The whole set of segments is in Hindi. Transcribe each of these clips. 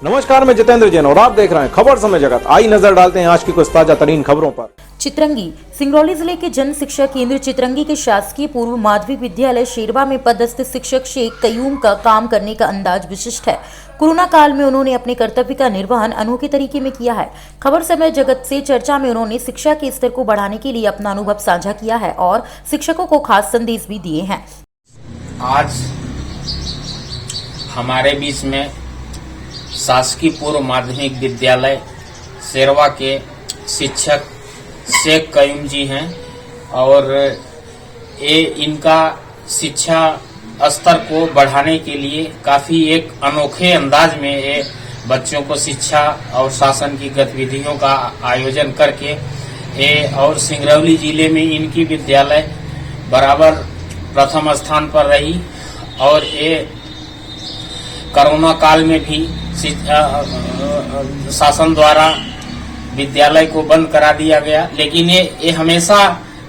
नमस्कार, मैं जितेंद्र जैन और आप देख रहे हैं खबर समय जगत। आई नजर डालते हैं आज की कुछ ताजा तरीन खबरों पर। चित्रंगी सिंगरौली जिले के जन शिक्षा केंद्र चित्रंगी के शासकीय पूर्व माध्यमिक विद्यालय शेरवा में पदस्थ शिक्षक शेख कयूम का काम करने का अंदाज विशिष्ट है। कोरोना काल में उन्होंने अपने कर्तव्य का निर्वहन अनोखे तरीके में किया है। खबर समय जगत से चर्चा में उन्होंने शिक्षा के स्तर को बढ़ाने के लिए अपना अनुभव साझा किया है और शिक्षकों को खास संदेश भी दिए हैं। आज हमारे बीच में शासकीय पूर्व माध्यमिक विद्यालय शेरवा के शिक्षक शेख कयूम जी हैं और ये इनका शिक्षा स्तर को बढ़ाने के लिए काफी एक अनोखे अंदाज में ये बच्चों को शिक्षा और शासन की गतिविधियों का आयोजन करके ये और सिंगरौली जिले में इनकी विद्यालय बराबर प्रथम स्थान पर रही और ये कोरोना काल में भी शासन द्वारा विद्यालय को बंद करा दिया गया, लेकिन ये हमेशा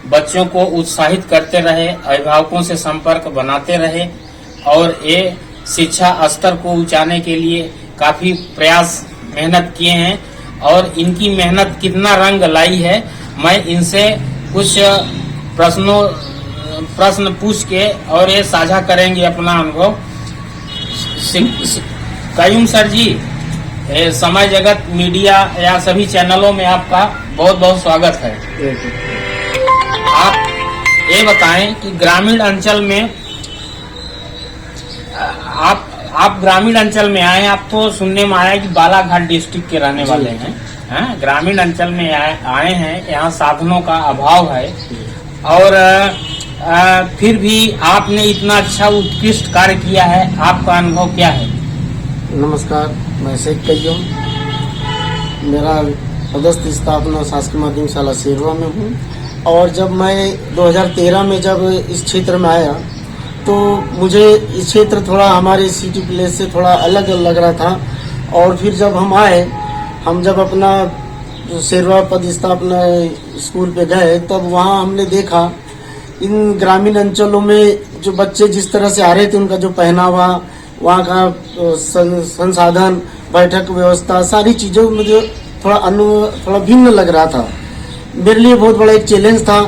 बच्चों को उत्साहित करते रहे, अभिभावकों से संपर्क बनाते रहे और ये शिक्षा स्तर को ऊंचाने के लिए काफी प्रयास मेहनत किए हैं और इनकी मेहनत कितना रंग लाई है, मैं इनसे कुछ प्रश्न पूछ के और ये साझा करेंगे अपना अनुभव। कयूम सर जी, समय जगत मीडिया या सभी चैनलों में आपका बहुत बहुत स्वागत है। आप ये बताएं कि ग्रामीण अंचल में आप ग्रामीण अंचल में आए, आप तो सुनने में आया कि बालाघाट डिस्ट्रिक्ट के रहने वाले हैं, ग्रामीण अंचल में आए हैं, यहाँ साधनों का अभाव है और फिर भी आपने इतना अच्छा उत्कृष्ट कार्य किया है, आपका अनुभव क्या है? नमस्कार, मैं शेख कयूम, मेरा पदस्थ स्थापना शासकीय माध्यमिक शाला शेरवा में हूँ और जब मैं 2013 में जब इस क्षेत्र में आया तो मुझे इस क्षेत्र थोड़ा हमारे सिटी प्लेस से थोड़ा अलग लग रहा था और फिर जब हम आए, हम जब अपना शेरवा पद स्थापना स्कूल पे गए तब वहाँ हमने देखा इन ग्रामीण अंचलों में जो बच्चे जिस तरह से आ रहे थे, उनका जो पहनावा, वहाँ का संसाधन, बैठक व्यवस्था, सारी चीज़ों मुझे थोड़ा भिन्न लग रहा था। मेरे लिए बहुत बड़ा एक चैलेंज था,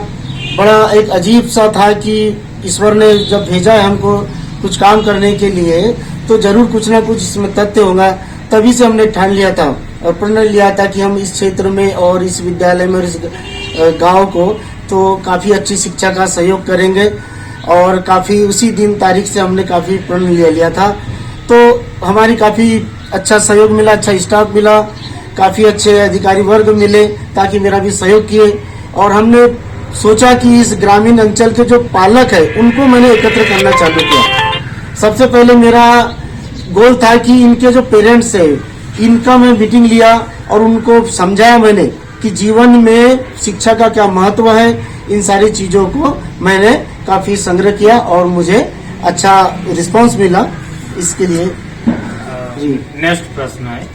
बड़ा एक अजीब सा था कि ईश्वर ने जब भेजा है हमको कुछ काम करने के लिए तो जरूर कुछ ना कुछ इसमें तथ्य होगा। तभी से हमने ठान लिया था और प्रण लिया था कि हम इस क्षेत्र में और इस विद्यालय में और इस गाँव को तो काफ़ी अच्छी शिक्षा का सहयोग करेंगे और काफ़ी उसी दिन तारीख से हमने काफ़ी प्रण ले लिया था। तो हमारी काफ़ी अच्छा सहयोग मिला, अच्छा स्टाफ मिला, काफ़ी अच्छे अधिकारी वर्ग मिले ताकि मेरा भी सहयोग किए और हमने सोचा कि इस ग्रामीण अंचल के जो पालक है उनको मैंने एकत्र करना चालू किया। सबसे पहले मेरा गोल था कि इनके जो पेरेंट्स है इनका मैं मीटिंग लिया और उनको समझाया मैंने कि जीवन में शिक्षा का क्या महत्व है। इन सारी चीज़ों को मैंने काफ़ी संग्रह किया और मुझे अच्छा रिस्पांस मिला इसके लिए। जी, नेक्स्ट प्रश्न है,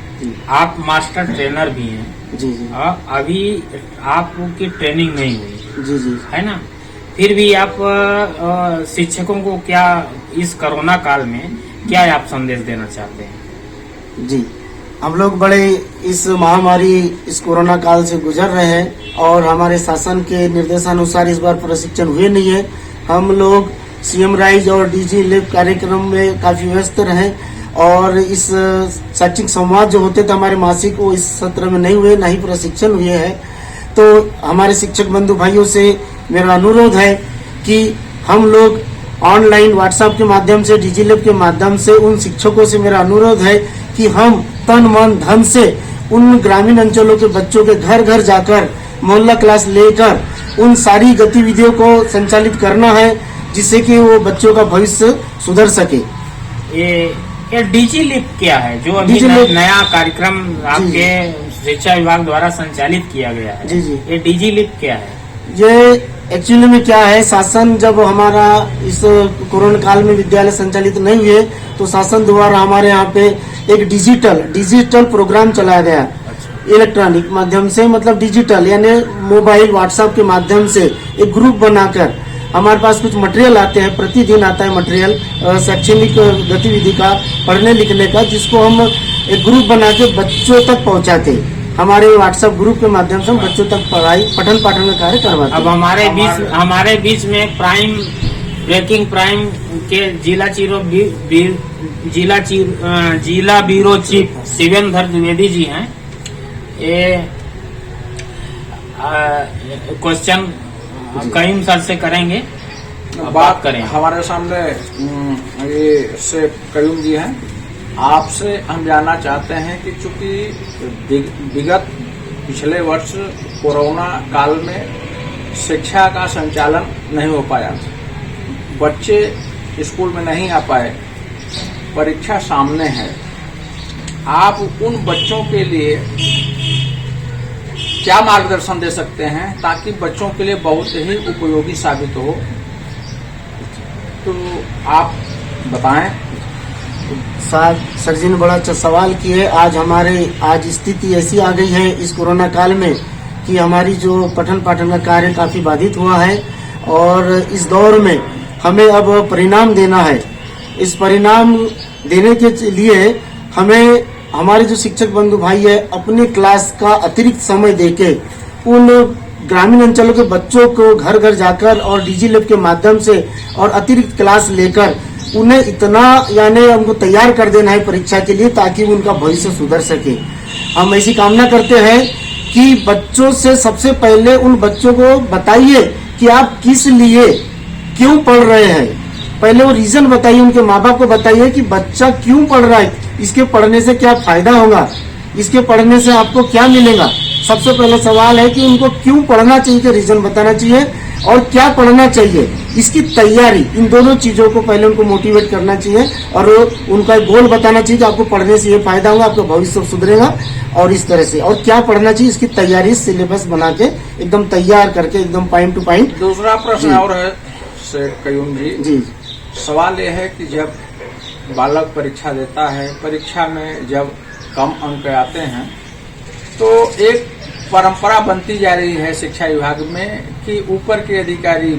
आप मास्टर ट्रेनर भी हैं। जी जी, अभी आपकी ट्रेनिंग नहीं हुई, जी जी, है ना? फिर भी आप शिक्षकों को क्या इस कोरोना काल में क्या आप संदेश देना चाहते हैं? जी, हम लोग बड़े इस महामारी, इस कोरोना काल से गुजर रहे हैं और हमारे शासन के निर्देशानुसार इस बार प्रशिक्षण हुए नहीं है। हम लोग सीएम राइज और डीजी लैब कार्यक्रम में काफी व्यस्त रहे और इस शैक्षिक संवाद जो होते थे हमारे मासिक, वो इस सत्र में नहीं हुए, ना ही प्रशिक्षण हुए हैं। तो हमारे शिक्षक बंधु भाइयों से मेरा अनुरोध है कि हम लोग ऑनलाइन व्हाट्सएप के माध्यम से, डीजी लैब के माध्यम से उन शिक्षकों से मेरा अनुरोध है कि हम तन मन धन से उन ग्रामीण अंचलों के बच्चों के घर घर जाकर मोहल्ला क्लास लेकर उन सारी गतिविधियों को संचालित करना है जिससे कि वो बच्चों का भविष्य सुधर सके। ये डीजी लिप क्या है जो अभी नया कार्यक्रम आपके शिक्षा विभाग द्वारा संचालित किया गया है? जी जी, ये डीजी लिप क्या है? ये एक्चुअली में क्या है, शासन जब हमारा इस कोरोना काल में विद्यालय संचालित नहीं हुए तो शासन द्वारा हमारे यहाँ पे एक डिजिटल प्रोग्राम चलाया गया। इलेक्ट्रॉनिक माध्यम से, मतलब डिजिटल यानी मोबाइल व्हाट्सएप के माध्यम से एक ग्रुप बनाकर हमारे पास कुछ मटेरियल आते हैं, प्रतिदिन आता है मटेरियल शैक्षणिक गतिविधि का, पढ़ने लिखने का, जिसको हम एक ग्रुप बना के बच्चों तक पहुंचाते हैं। हमारे व्हाट्सएप ग्रुप के माध्यम से हम बच्चों तक पठन पाठन का कार्य करवाते हैं। अब हमारे बीच में प्राइम ब्रेकिंग प्राइम के जिला ब्यूरो चीफ शिवेंद्र द्विवेदी जी हैं। ये क्वेश्चन कईम सर से करेंगे, बात करें। हमारे सामने ये से कयूम जी हैं। आपसे हम जानना चाहते हैं कि चूंकि विगत पिछले वर्ष कोरोना काल में शिक्षा का संचालन नहीं हो पाया, बच्चे स्कूल में नहीं आ पाए, परीक्षा सामने है, आप उन बच्चों के लिए क्या मार्गदर्शन दे सकते हैं ताकि बच्चों के लिए बहुत ही उपयोगी साबित हो, तो आप बताएं। सर जी ने बड़ा अच्छा सवाल किए। आज स्थिति ऐसी आ गई है इस कोरोना काल में कि हमारी जो पठन पाठन का कार्य काफी बाधित हुआ है, और इस दौर में हमें अब परिणाम देना है। इस परिणाम देने के लिए हमें हमारे जो शिक्षक बंधु भाई है अपने क्लास का अतिरिक्त समय देके उन ग्रामीण अंचलों के बच्चों को घर घर जाकर और डिजी लैब के माध्यम से और अतिरिक्त क्लास लेकर उन्हें इतना यानी हमको तैयार कर देना है परीक्षा के लिए, ताकि उनका भविष्य सुधर सके। हम ऐसी कामना करते हैं कि बच्चों से सबसे पहले उन बच्चों को बताइए कि आप किस लिए क्यों पढ़ रहे हैं। पहले वो रीजन बताइए, उनके माँ बाप को बताइए कि बच्चा क्यों पढ़ रहा है, इसके पढ़ने से क्या फायदा होगा, इसके पढ़ने से आपको क्या मिलेगा। सबसे पहला सवाल है कि उनको क्यों पढ़ना चाहिए, कि रीजन बताना चाहिए, और क्या पढ़ना चाहिए, इसकी तैयारी, इन दोनों चीजों को पहले उनको मोटिवेट करना चाहिए, और उनका गोल बताना चाहिए कि आपको पढ़ने से ये फायदा होगा, आपका भविष्य सुधरेगा, और इस तरह से, और क्या पढ़ना चाहिए इसकी तैयारी, सिलेबस बना के एकदम तैयार करके एकदम पॉइंट टू पॉइंट। दूसरा प्रश्न और है कयूम जी, सवाल यह है कि जब बालक परीक्षा देता है, परीक्षा में जब कम अंक आते हैं, तो एक परंपरा बनती जा रही है शिक्षा विभाग में कि ऊपर के अधिकारी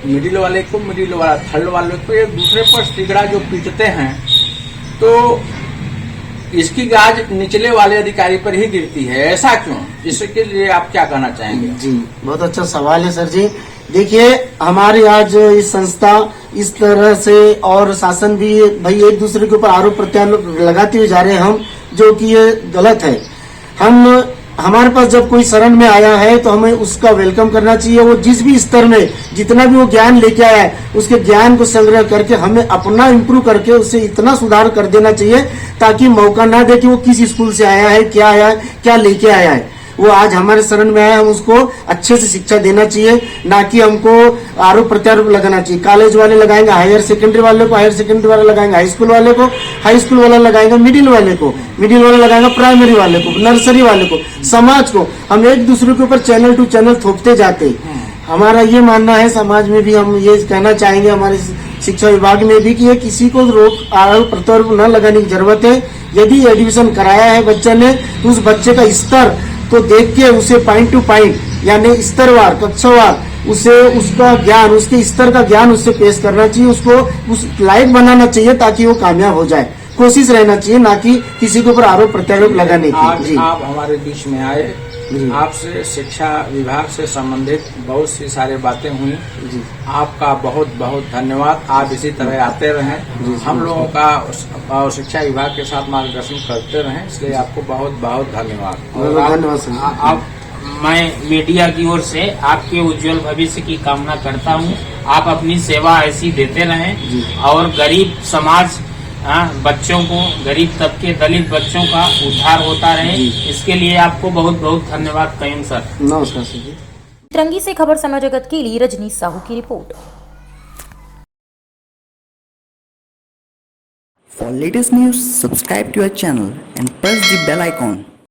मिडिल वाले को, मिडिल वाला थर्ड वाले को एक दूसरे पर सिगड़ा जो पीटते हैं, तो इसकी गाज निचले वाले अधिकारी पर ही गिरती है, ऐसा क्यों? इसके लिए आप क्या कहना चाहेंगे? जी, बहुत अच्छा सवाल है सर जी। देखिए, हमारे आज इस संस्था इस तरह से और शासन भी भाई एक दूसरे के ऊपर आरोप प्रत्यारोप लगाते हुए जा रहे हैं हम, जो कि ये गलत है। हमारे पास जब कोई शरण में आया है तो हमें उसका वेलकम करना चाहिए। वो जिस भी स्तर में जितना भी वो ज्ञान लेके आया है, उसके ज्ञान को संग्रह करके हमें अपना इम्प्रूव करके उससे इतना सुधार कर देना चाहिए ताकि मौका ना दे कि वो किस स्कूल से आया है, क्या लेके आया है। वो आज हमारे शरण में आया, हम उसको अच्छे से शिक्षा देना चाहिए, ना कि हमको आरोप प्रत्यारोप लगाना चाहिए। कॉलेज वाले लगाएंगे हायर सेकेंडरी वाले को, हायर सेकेंडरी वाले लगाएंगे हाई स्कूल वाले को, हाई स्कूल वाला लगाएंगे मिडिल वाले को, मिडिल वाला लगाएंगे प्राइमरी वाले को, नर्सरी वाले को, समाज को। हम एक दूसरे के ऊपर चैनल टू चैनल थोपते जाते। हमारा ये मानना है, समाज में भी हम ये कहना चाहेंगे, हमारे शिक्षा विभाग में भी, कि ये किसी को रोक आरोप प्रत्यारोप न लगाने की जरूरत है। यदि एडमिशन कराया है बच्चे ने, तो उस बच्चे का स्तर तो देख के उसे पॉइंट टू पॉइंट यानी स्तरवार, कक्षावार उसे उसका ज्ञान, उसके स्तर का ज्ञान उससे पेश करना चाहिए, उसको उस लायक बनाना चाहिए ताकि वो कामयाब हो जाए। कोशिश रहना चाहिए, ना कि किसी के ऊपर आरोप प्रत्यारोप लगाने की। जी, आप हमारे बीच में आए, आपसे शिक्षा विभाग से संबंधित बहुत सी सारी बातें हुई। जी, आपका बहुत बहुत धन्यवाद। आप इसी तरह आते रहें, हम लोगों का और शिक्षा विभाग के साथ मार्गदर्शन करते रहें, इसलिए आपको बहुत बहुत धन्यवाद। धन्यवाद सर। मैं मीडिया की ओर से आपके उज्जवल भविष्य की कामना करता हूं। आप अपनी सेवा ऐसी देते रहें और गरीब समाज, बच्चों को, गरीब तबके दलित बच्चों का उद्धार होता रहे, इसके लिए आपको बहुत बहुत धन्यवाद कयूम सर। नमस्कार सर जी। चित्रंगी से खबर समय जगत के लिए रजनी साहू की report. For latest news, subscribe to our channel and press the bell icon.